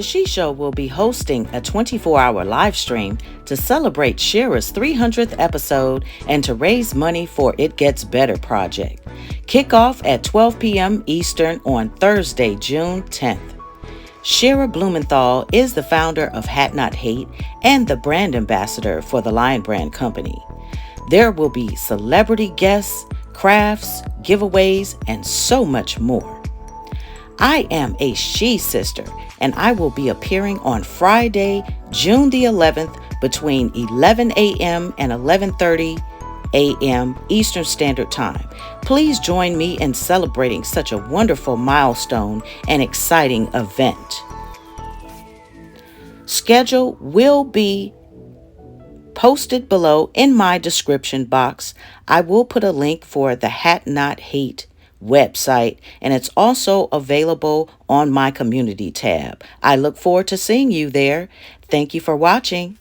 The SHI Show will be hosting a 24-hour live stream to celebrate Shira's 300th episode and to raise money for It Gets Better project. Kick off at 12 p.m. Eastern on Thursday, June 10th. Shira Blumenthal is the founder of Hat Not Hate and the brand ambassador for the Lion Brand Company. There will be celebrity guests, crafts, giveaways, and so much more. I am a SHI sister, and I will be appearing on Friday, June the 11th between 11 a.m. and 11:30 a.m. Eastern Standard Time. Please join me in celebrating such a wonderful milestone and exciting event. Schedule will be posted below in my description box. I will put a link for the Hat Not Hate website, and it's also available on my community tab. I look forward to seeing you there. Thank you for watching.